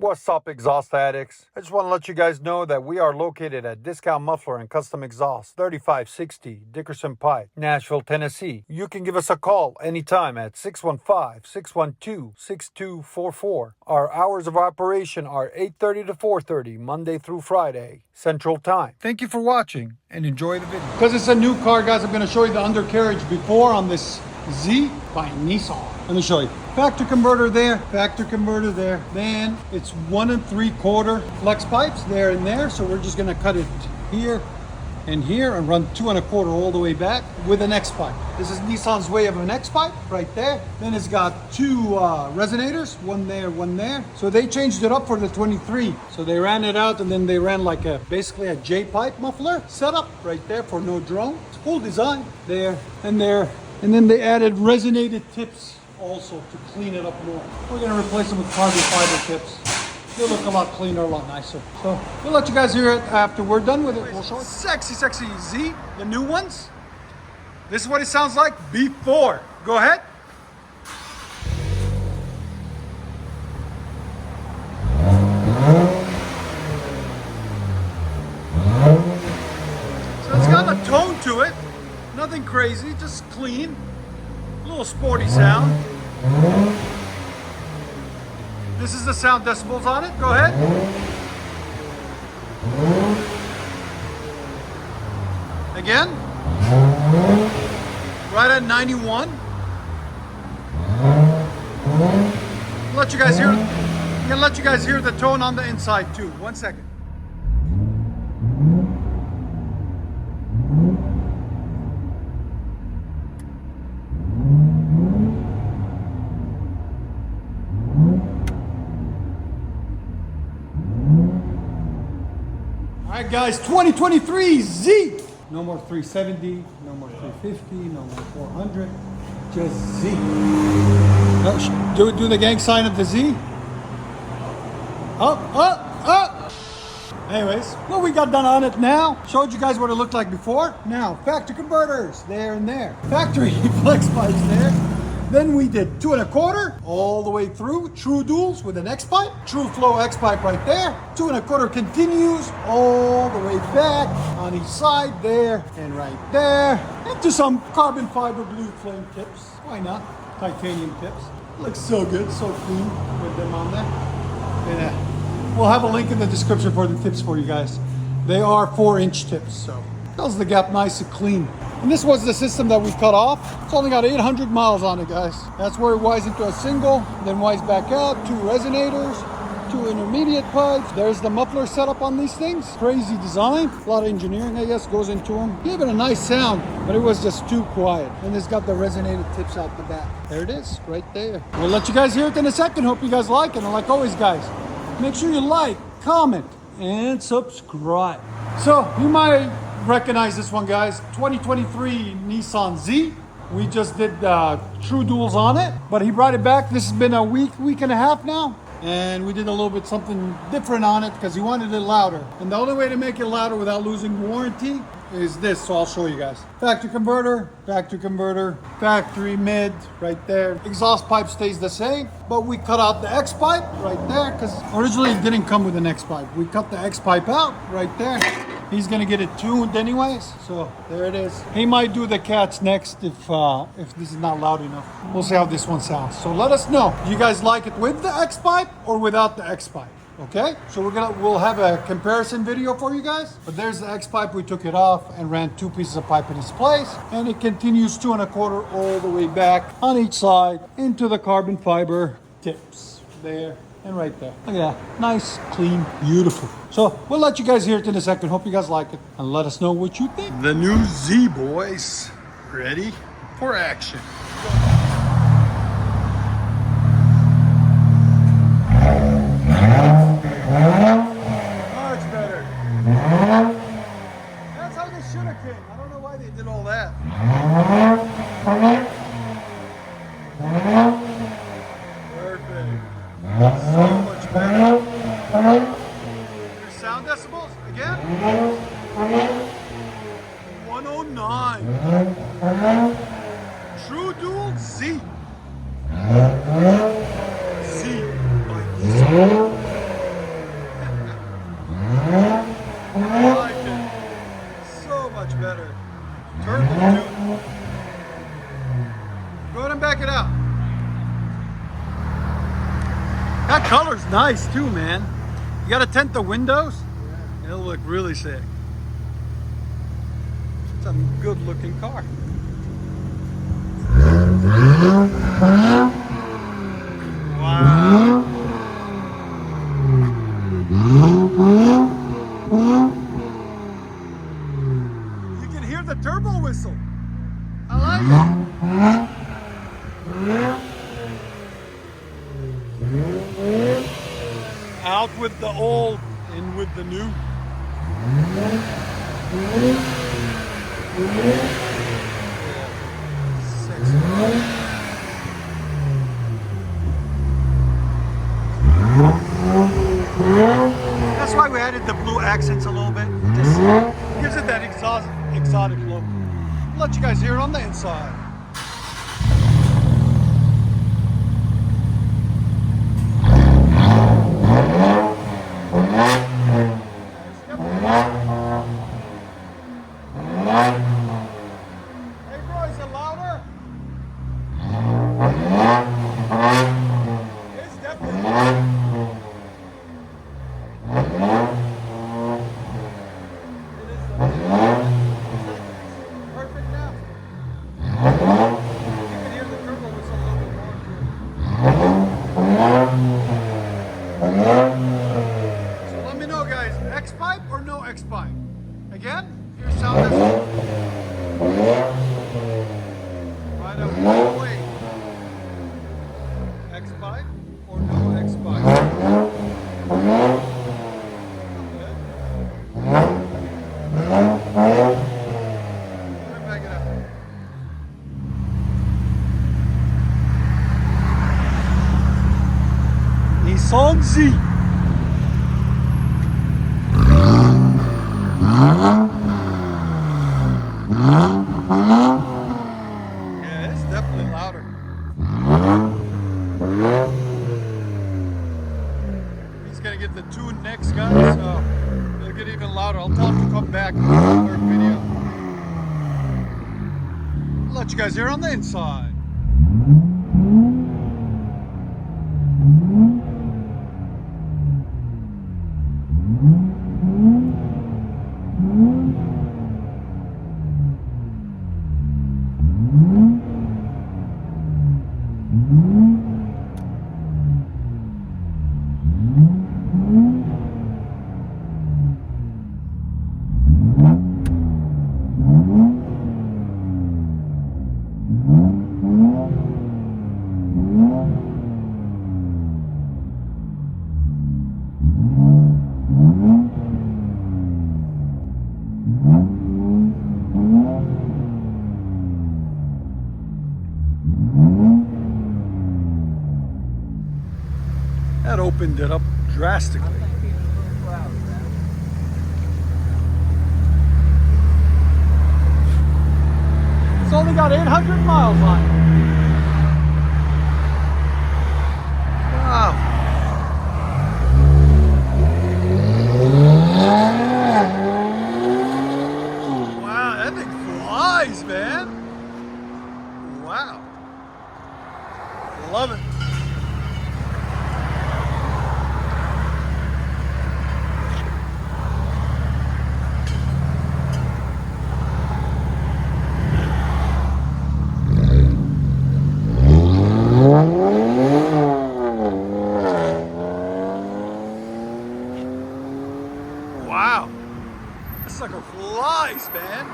What's up, exhaust addicts? I just want to let you guys know that we are located at Discount Muffler and Custom Exhaust, 3560 Dickerson Pike, Nashville, Tennessee. You can give us a call anytime at 615-612-6244. Our hours of operation are 8:30 to 4:30, Monday through Friday, Central Time. Thank you for watching and enjoy the video. Because it's a new car, guys, I'm going to show you the undercarriage before on this Z by Nissan. Let me show you. Factory converter there, factory converter there. Then it's 1 3/4 flex pipes there and there. So we're just gonna cut it here and here and run 2 1/4 all the way back with an X pipe. This is Nissan's way of an X pipe right there. Then it's got 2 resonators, one there, one there. So they changed it up for the 23. So they ran it out and then they ran like basically a J pipe muffler setup right there for no drone. It's full design there and there. And then they added resonated tips also to clean it up more. We're gonna replace them with carbon fiber tips. They'll look a lot cleaner, a lot nicer. So we'll let you guys hear it after we're done with it. We'll show it. Sexy Z, the new ones. This is what it sounds like before. Go ahead. So it's got a tone to it. Nothing crazy, just clean. A little sporty sound. This is the sound decibels on it. Go ahead. Again. Right at 91. Let you guys hear. I'm gonna let you guys hear the tone on the inside too. 1 second. All right, guys, 2023 Z. No more 370, no more 350, no more 400, just Z. Do the gang sign of the Z. Up. Anyways, what we got done on it now, showed you guys what it looked like before. Now, factory converters, there and there. Factory flex pipes there. Then we did 2 1/4 all the way through. True duals with an X pipe. True flow X pipe right there. 2 1/4 continues all the way back on each side there and right there. Into some carbon fiber blue flame tips. Why not? Titanium tips. Looks so good, so clean with them on there. Yeah. We'll have a link in the description for the tips for you guys. They are 4-inch tips, so fills the gap nice and clean. And this was the system that we cut off. It's only got 800 miles on it, guys. That's where it wires into a single, then wires back out, 2 resonators, 2 intermediate pipes. There's the muffler setup on these things. Crazy design. A lot of engineering, I guess, goes into them. Gave it a nice sound, but it was just too quiet. And it's got the resonated tips out the back. There it is, right there. We'll let you guys hear it in a second. Hope you guys like it. And like always, guys, make sure you like, comment, and subscribe. So you might recognize this one, guys. 2023 Nissan Z. We just did true duals on it, but he brought it back. This has been a week and a half now, and we did a little bit something different on it because he wanted it louder. And the only way to make it louder without losing warranty is this, so I'll show you guys. Factory converter, factory mid right there. Exhaust pipe stays the same, but we cut out the X pipe right there because originally it didn't come with an X pipe. We cut the X pipe out right there. He's gonna get it tuned anyways, so there it is. He might do the cats next if this is not loud enough. We'll see how this one sounds. So let us know. Do you guys like it with the X pipe or without the X pipe? Okay, so we'll have a comparison video for you guys. But there's the X pipe. We took it off and ran 2 pieces of pipe in its place, and it continues 2 1/4 all the way back on each side into the carbon fiber tips there and right there. Look at that, nice, clean, beautiful. So we'll let you guys hear it in a second. Hope you guys like it and let us know what you think. The new Z, boys, ready for action. Much better. That's how they should have came. I don't know why they did all that. Perfect. So much better. Your sound decibels again. 109. True dual Z. Z by Nissan. color's nice too, man. You gotta tint the windows. It'll look really sick. It's a good looking car. Wow. You can hear the turbo whistle. I like it. Out with the old, in with the new. That's why we added the blue accents a little bit. Just gives it that exotic look. I'll let you guys hear it on the inside. Hey bro, is it louder? It's definitely louder. It is perfect now. You can hear the turbo whistle a little bit more. So let me know, guys, X-pipe or no X-pipe? Again, here's sound as well. Right up all the way. X-pipe or no X-pipe? Back it up. Nissan Z. Yeah, it's definitely louder. He's gonna get the tune next, guys, so it'll get even louder. I'll tell him to come back in the third video. I'll let you guys hear on the inside. That opened it up drastically. It's only got 800 miles on it. Wow. Wow, that thing flies, man. Wow. Love it. Wow, that sucker flies, man.